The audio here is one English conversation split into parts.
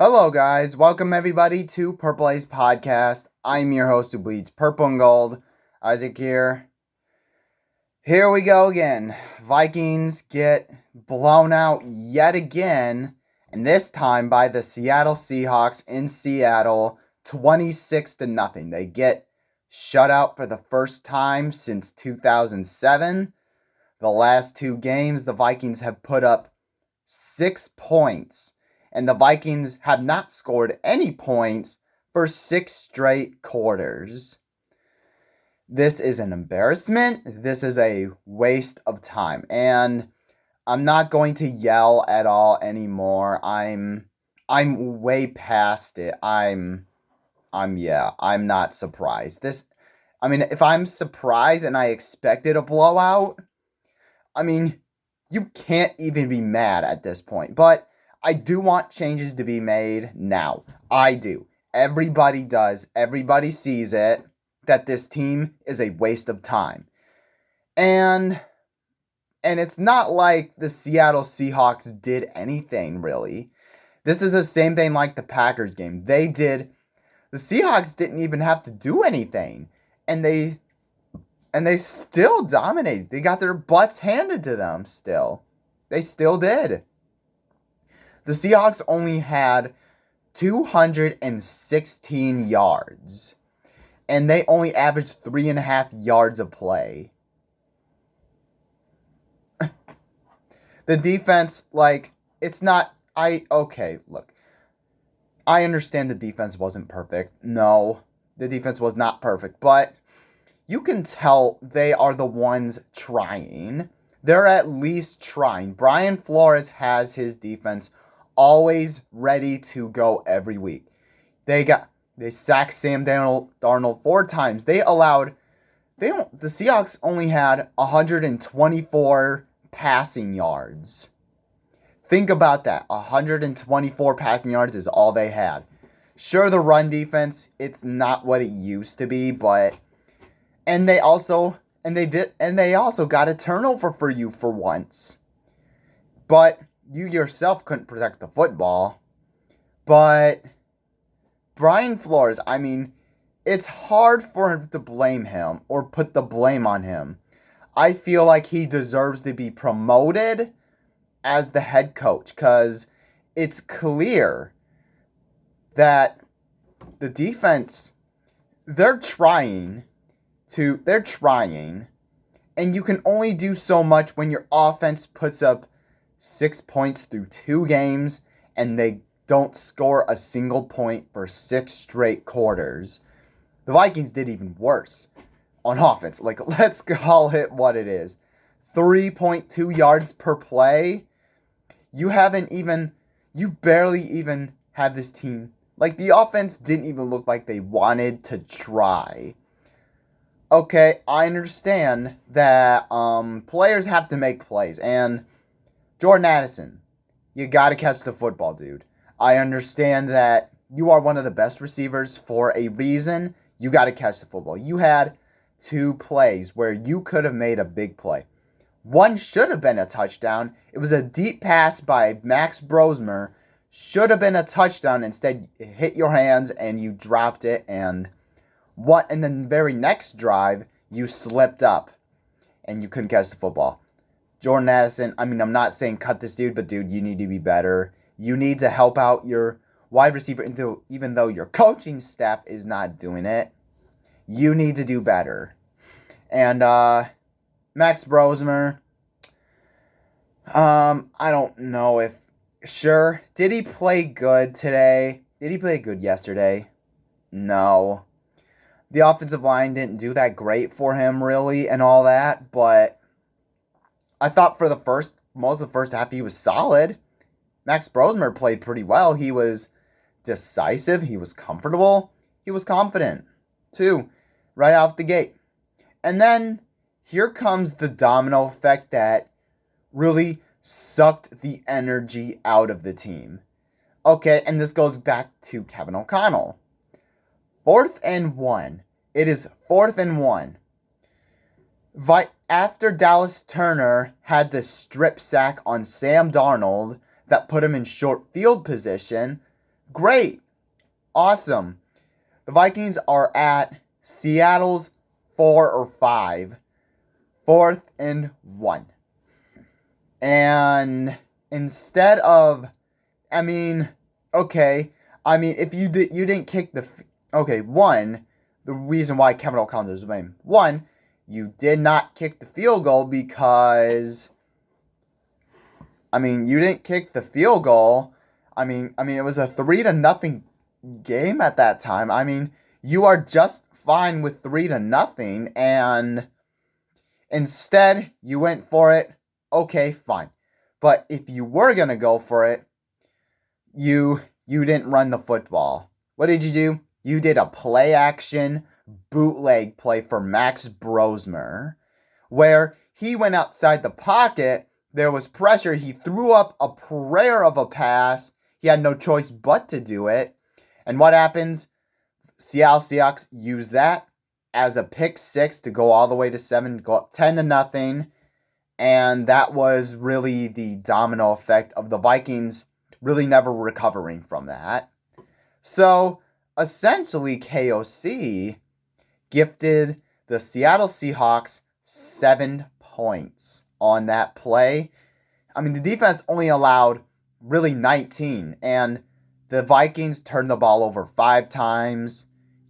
Hello, guys. Welcome, everybody, to Purple Ace Podcast. I'm your host who bleeds purple and gold, Isaac here. Here we go again. Vikings get blown out yet again, and this time by the Seattle Seahawks in Seattle, 26-0. They get shut out for the first time since 2007. The last two games, the Vikings have put up 6 points. And the Vikings have not scored any points for 6 straight quarters. This is an embarrassment. This is a waste of time. And I'm not going to yell at all anymore. I'm way past it. I'm not surprised. If I'm surprised and I expected a blowout, you can't even be mad at this point. But I do want changes to be made now. I do. Everybody does. Everybody sees it, that this team is a waste of time. And it's not like the Seattle Seahawks did anything, really. This is the same thing like the Packers game. The Seahawks didn't even have to do anything. And they still dominated. They got their butts handed to them still. They still did. The Seahawks only had 216 yards, and they only averaged 3.5 yards a play. The defense, it's not, I understand the defense wasn't perfect. No, the defense was not perfect, but you can tell they are the ones trying. They're at least trying. Brian Flores has his defense always ready to go every week. They sacked Sam Darnold 4 times. The Seahawks only had 124 passing yards. Think about that. 124 passing yards is all they had. Sure, the run defense, it's not what it used to be, but they also got a turnover for you for once. But you yourself couldn't protect the football. But Brian Flores, it's hard for him to blame him or put the blame on him. I feel like he deserves to be promoted as the head coach because it's clear that the defense, they're trying, and you can only do so much when your offense puts up 6 points through 2 games, and they don't score a single point for 6 straight quarters. The Vikings did even worse on offense. Let's call it what it is. 3.2 yards per play. You barely even have this team. The offense didn't even look like they wanted to try. Okay, I understand that players have to make plays, and Jordan Addison, you got to catch the football, dude. I understand that you are one of the best receivers for a reason. You got to catch the football. You had 2 plays where you could have made a big play. One should have been a touchdown. It was a deep pass by Max Brosmer. Should have been a touchdown. Instead, it hit your hands and you dropped it. And the very next drive, you slipped up and you couldn't catch the football. Jordan Addison, I'm not saying cut this dude, but dude, you need to be better. You need to help out your wide receiver, even though your coaching staff is not doing it. You need to do better. And Max Brosmer, I don't know did he play good today? Did he play good yesterday? No. The offensive line didn't do that great for him, really, and all that, but I thought for most of the first half, he was solid. Max Brosmer played pretty well. He was decisive. He was comfortable. He was confident, too, right out the gate. And then here comes the domino effect that really sucked the energy out of the team. Okay, and this goes back to Kevin O'Connell. 4th and 1. It is 4th and 1. After Dallas Turner had the strip sack on Sam Darnold that put him in short field position, Great. Awesome. The Vikings are at Seattle's 4 or 5. 4th and 1. And instead of, I mean, okay, if you didn't kick the, okay, one, the reason why Kevin O'Connell is blamed. One, you did not kick the field goal because, you didn't kick the field goal. It was a 3-0 game at that time. You are just fine with 3-0, and instead you went for it. Okay, fine. But if you were gonna go for it, you didn't run the football. What did you do? You did a play action bootleg play for Max Brosmer, where he went outside the pocket. There was pressure. He threw up a prayer of a pass. He had no choice but to do it. And what happens? Seattle Seahawks use that as a pick six to go all the way to 7, go up 10-0. And that was really the domino effect of the Vikings really never recovering from that. So, essentially, KOC gifted the Seattle Seahawks 7 points on that play. The defense only allowed really 19, and the Vikings turned the ball over 5 times.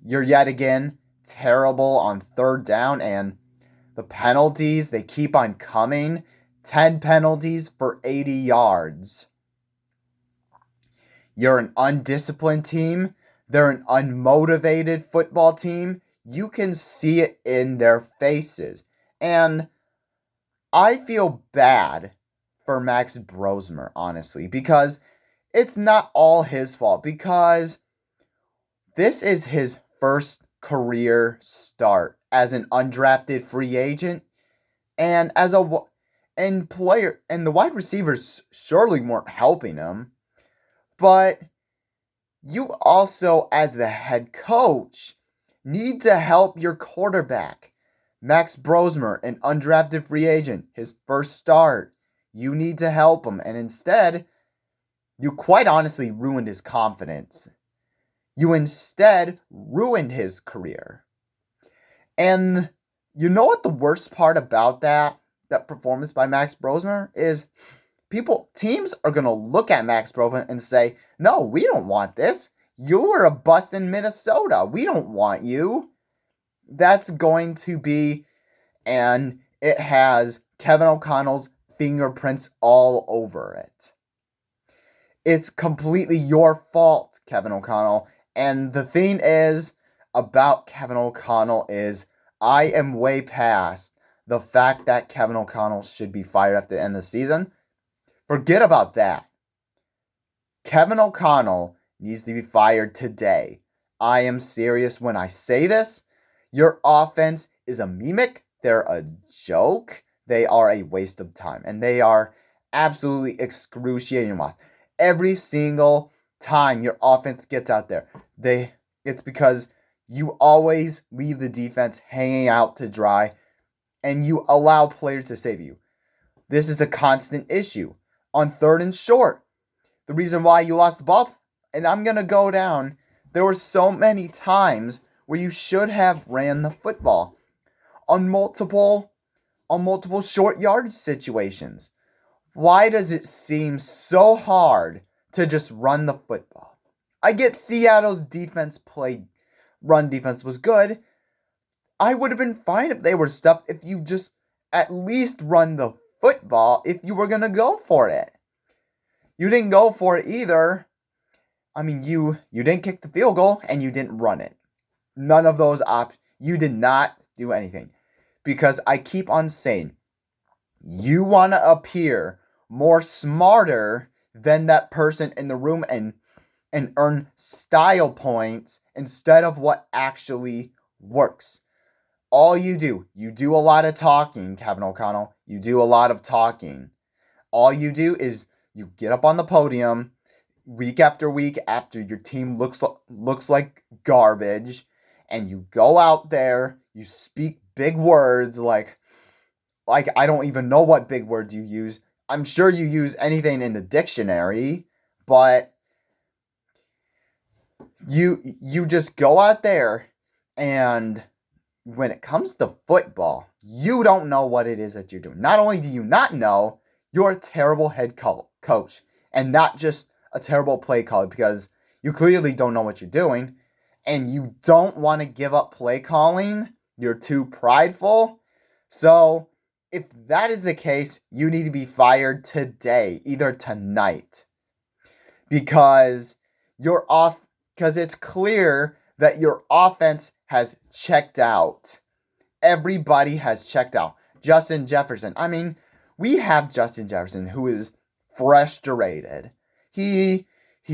You're yet again terrible on 3rd down, and the penalties, they keep on coming. 10 penalties for 80 yards. You're an undisciplined team. They're an unmotivated football team. You can see it in their faces. And I feel bad for Max Brosmer, honestly, because it's not all his fault, because this is his first career start as an undrafted free agent, and player, and the wide receivers surely weren't helping him. But you also, as the head coach, need to help your quarterback. Max Brosmer, an undrafted free agent, his first start. You need to help him. And instead, you quite honestly ruined his confidence. You instead ruined his career. And you know what the worst part about that performance by Max Brosmer is? Teams are going to look at Max Brosmer and say, no, we don't want this. You were a bust in Minnesota. We don't want you. That's going to be, and it has Kevin O'Connell's fingerprints all over it. It's completely your fault, Kevin O'Connell. And the thing is about Kevin O'Connell is I am way past the fact that Kevin O'Connell should be fired at the end of the season. Forget about that. Kevin O'Connell needs to be fired today. I am serious when I say this. Your offense is a mimic. They're a joke. They are a waste of time. And they are absolutely excruciating. Every single time your offense gets out there, it's because you always leave the defense hanging out to dry and you allow players to save you. This is a constant issue. On 3rd and short, the reason why you lost the ball, and I'm going to go down, there were so many times where you should have ran the football on multiple short yardage situations. Why does it seem so hard to just run the football? I get Seattle's run defense was good. I would have been fine if they were stuffed if you just at least run the football if you were going to go for it. You didn't go for it either. You didn't kick the field goal and you didn't run it. None of those you did not do anything. Because I keep on saying, you want to appear more smarter than that person in the room and earn style points instead of what actually works. All you do a lot of talking, Kevin O'Connell. You do a lot of talking. All you do is you get up on the podium week after week after your team looks like garbage, and you go out there, you speak big words like I don't even know what big words you use. I'm sure you use anything in the dictionary, but You just go out there, and when it comes to football, you don't know what it is that you're doing. Not only do you not know, you're a terrible head coach, and not just a terrible play caller, because you clearly don't know what you're doing, and you don't want to give up play calling. You're too prideful. So, if that is the case, you need to be fired today, either tonight, because because it's clear that your offense has checked out. Everybody has checked out. Justin Jefferson. I mean, we have Justin Jefferson, who is frustrated. He's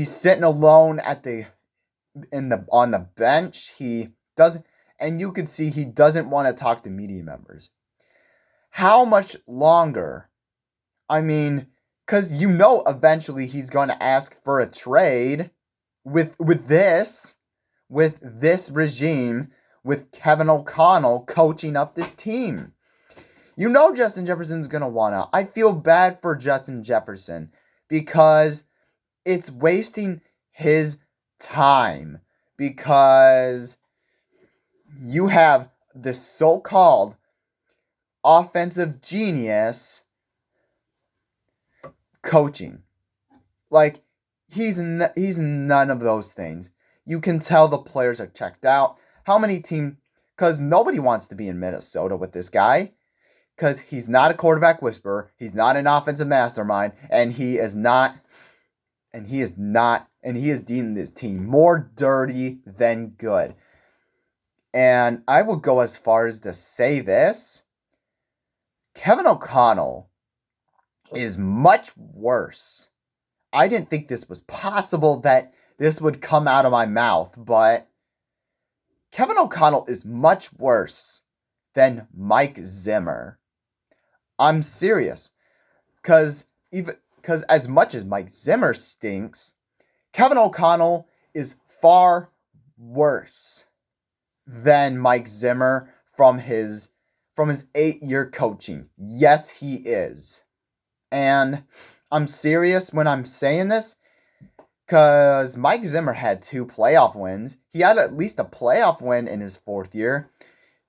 sitting alone on the bench. He doesn't, and you can see he doesn't want to talk to media members. How much longer? I mean, because eventually he's going to ask for a trade with this regime, with Kevin O'Connell coaching up this team. Justin Jefferson's going to want to. I feel bad for Justin Jefferson because it's wasting his time, because you have the so-called offensive genius coaching. Like, he's none of those things. You can tell the players are checked out. How many teams? Because nobody wants to be in Minnesota with this guy. Because he's not a quarterback whisperer. He's not an offensive mastermind. And he is deeming this team more dirty than good. And I will go as far as to say this. Kevin O'Connell is much worse. I didn't think this was possible that this would come out of my mouth, but Kevin O'Connell is much worse than Mike Zimmer. I'm serious. Because as much as Mike Zimmer stinks, Kevin O'Connell is far worse than Mike Zimmer from his 8-year coaching. Yes, he is. And I'm serious when I'm saying this, because Mike Zimmer had 2 playoff wins. He had at least a playoff win in his 4th year.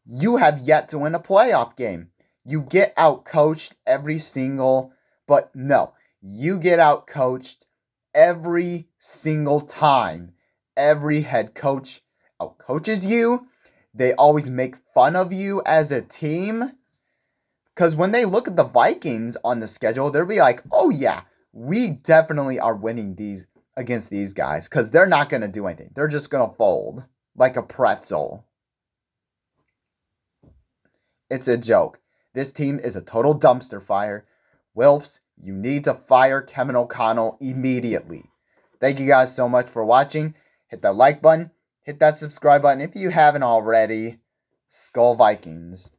You have yet to win a playoff game. You get out-coached you get out-coached every single time. Every head coach out-coaches you. They always make fun of you as a team. Because when they look at the Vikings on the schedule, they'll be like, oh yeah, we definitely are winning against these guys. Because they're not going to do anything. They're just going to fold like a pretzel. It's a joke. This team is a total dumpster fire. Wilps, you need to fire Kevin O'Connell immediately. Thank you guys so much for watching. Hit that like button. Hit that subscribe button if you haven't already. Skull Vikings.